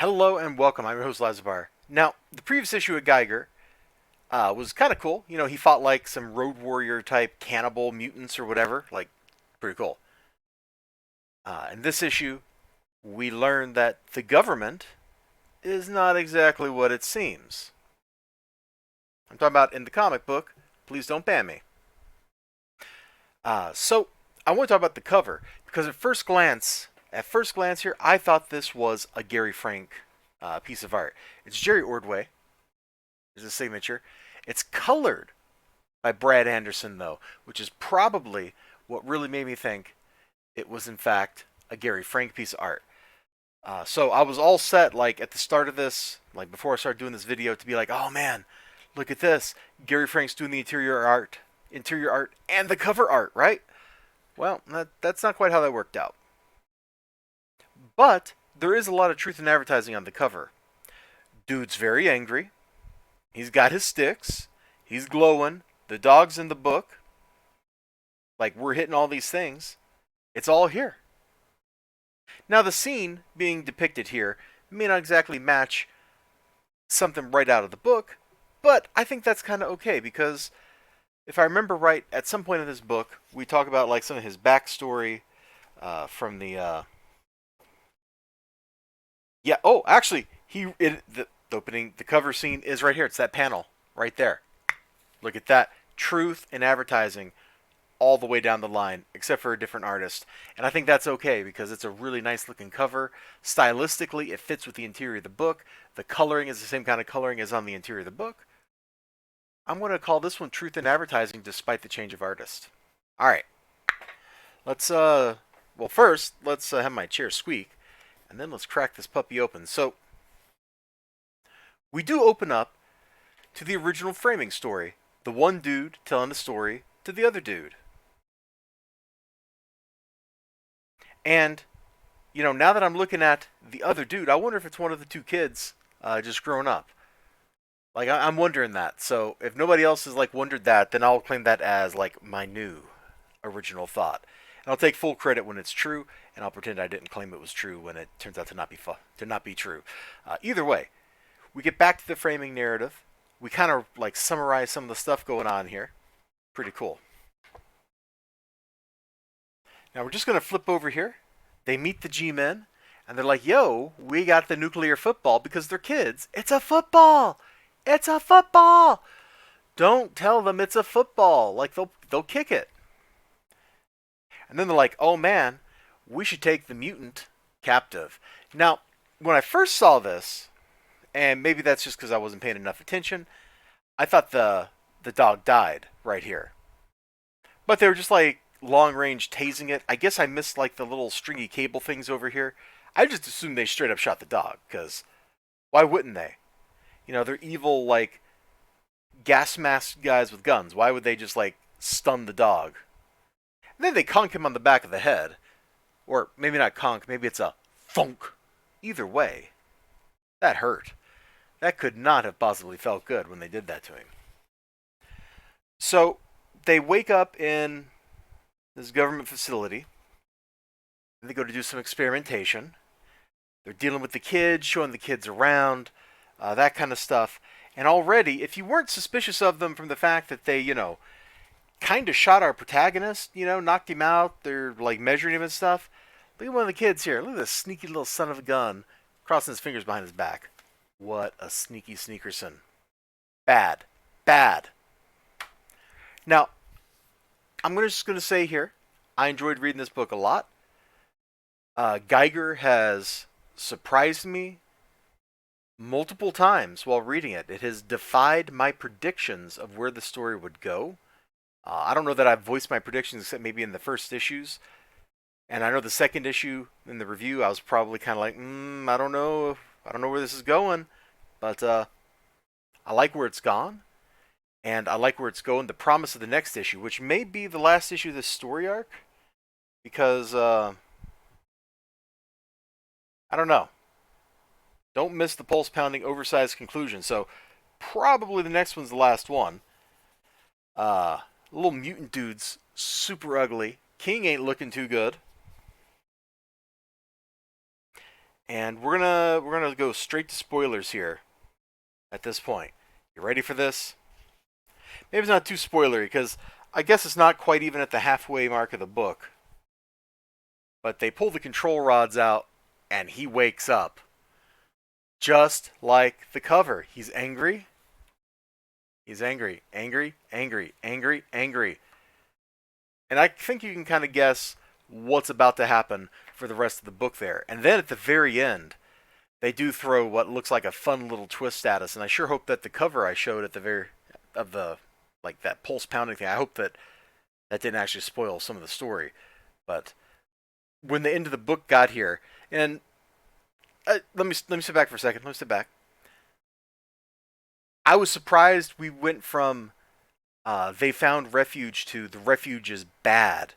Hello and welcome. I'm your host, Elizibar. Now, the previous issue of Geiger was kind of cool. You know, he fought like some road warrior type cannibal mutants or whatever. Like, pretty cool. In this issue, we learn that the government is not exactly what it seems. I'm talking about in the comic book. Please don't ban me. So, I want to talk about the cover because at first glance here, I thought this was a Gary Frank piece of art. It's Jerry Ordway. Is his signature. It's colored by Brad Anderson, though, which is probably what really made me think it was, in fact, a Gary Frank piece of art. So I was all set, like, at the start of this, like, before I started doing this video, to be like, oh, man, look at this. Gary Frank's doing the interior art, and the cover art, right? Well, that's not quite how that worked out. But there is a lot of truth in advertising on the cover. Dude's very angry. He's got his sticks. He's glowing. The dog's in the book. Like, we're hitting all these things. It's all here. Now, the scene being depicted here may not exactly match something right out of the book, but I think that's kind of okay because if I remember right, at some point in this book, we talk about like some of his backstory from the. Yeah. Oh, actually, the opening, the cover scene is right here. It's that panel right there. Look at that. Truth in advertising all the way down the line, except for a different artist. And I think that's okay because it's a really nice looking cover. Stylistically, it fits with the interior of the book. The coloring is the same kind of coloring as on the interior of the book. I'm going to call this one Truth in Advertising despite the change of artist. All right. Well, first, let's have my chair squeak, and then let's crack this puppy open. So, we do open up to the original framing story. The one dude telling the story to the other dude. And, you know, now that I'm looking at the other dude, I wonder if it's one of the two kids just growing up. Like, I'm wondering that. So, if nobody else has, like, wondered that, then I'll claim that as, like, my new original thought. And I'll take full credit when it's true, and I'll pretend I didn't claim it was true when it turns out to not be true. Either way, we get back to the framing narrative. We kind of, like, summarize some of the stuff going on here. Pretty cool. Now we're just going to flip over here. They meet the G-men, and they're like, yo, we got the nuclear football because they're kids. It's a football! It's a football! Don't tell them it's a football. Like, they'll kick it. And then they're like, oh man, we should take the mutant captive. Now, when I first saw this, and maybe that's just because I wasn't paying enough attention, I thought the dog died right here. But they were just like long range tasing it. I guess I missed like the little stringy cable things over here. I just assumed they straight up shot the dog, because why wouldn't they? You know, they're evil, like, gas masked guys with guns. Why would they just, like, stun the dog? And then they conk him on the back of the head. Or maybe not conk, maybe it's a thunk. Either way, that hurt. That could not have possibly felt good when they did that to him. So, they wake up in this government facility. And they go to do some experimentation. They're dealing with the kids, showing the kids around, that kind of stuff. And already, if you weren't suspicious of them from the fact that they, you know, kind of shot our protagonist, you know, knocked him out, they're like measuring him and stuff. Look at one of the kids here. Look at this sneaky little son of a gun crossing his fingers behind his back. What a sneaky sneakerson. Bad. Bad. Now, I'm just going to say here, I enjoyed reading this book a lot. Geiger has surprised me multiple times while reading it. It has defied my predictions of where the story would go. I don't know that I've voiced my predictions except maybe in the first issues. And I know the second issue in the review, I was probably kind of like, I don't know. I don't know where this is going. But I like where it's gone. And I like where it's going. The promise of the next issue, which may be the last issue of this story arc. Because, I don't know. Don't miss the pulse-pounding, oversized conclusion. So, probably the next one's the last one. Little mutant dude's super ugly. King ain't looking too good. And we're gonna go straight to spoilers here at this point. You ready for this? Maybe it's not too spoilery because I guess it's not quite even at the halfway mark of the book. But they pull the control rods out and he wakes up. Just like the cover. He's angry. He's angry. Angry, angry, angry, angry. And I think you can kind of guess what's about to happen for the rest of the book there. And then at the very end, they do throw what looks like a fun little twist at us. And I sure hope that the cover I showed at the very of the like that pulse pounding thing, I hope that that didn't actually spoil some of the story. But when the end of the book got here, and let me sit back for a second. Let me sit back. I was surprised we went from they found refuge to the refuge is bad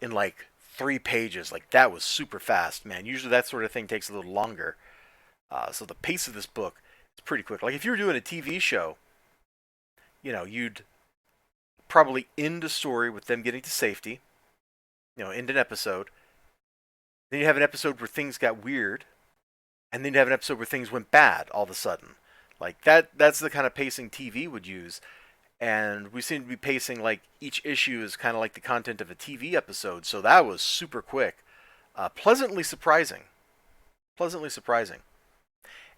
in like 3 pages. Like that was super fast, man. Usually that sort of thing takes a little longer. So the pace of this book is pretty quick. Like if you were doing a TV show, you'd probably end a story with them getting to safety. End an episode. Then you have an episode where things got weird, and then you have an episode where things went bad all of a sudden. Like that's the kind of pacing TV would use. And we seem to be pacing like each issue is kind of like the content of a TV episode. So that was super quick. Pleasantly surprising. Pleasantly surprising.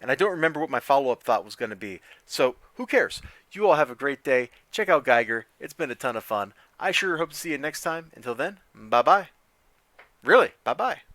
And I don't remember what my follow-up thought was going to be. So who cares? You all have a great day. Check out Geiger. It's been a ton of fun. I sure hope to see you next time. Until then, bye-bye. Really, bye-bye.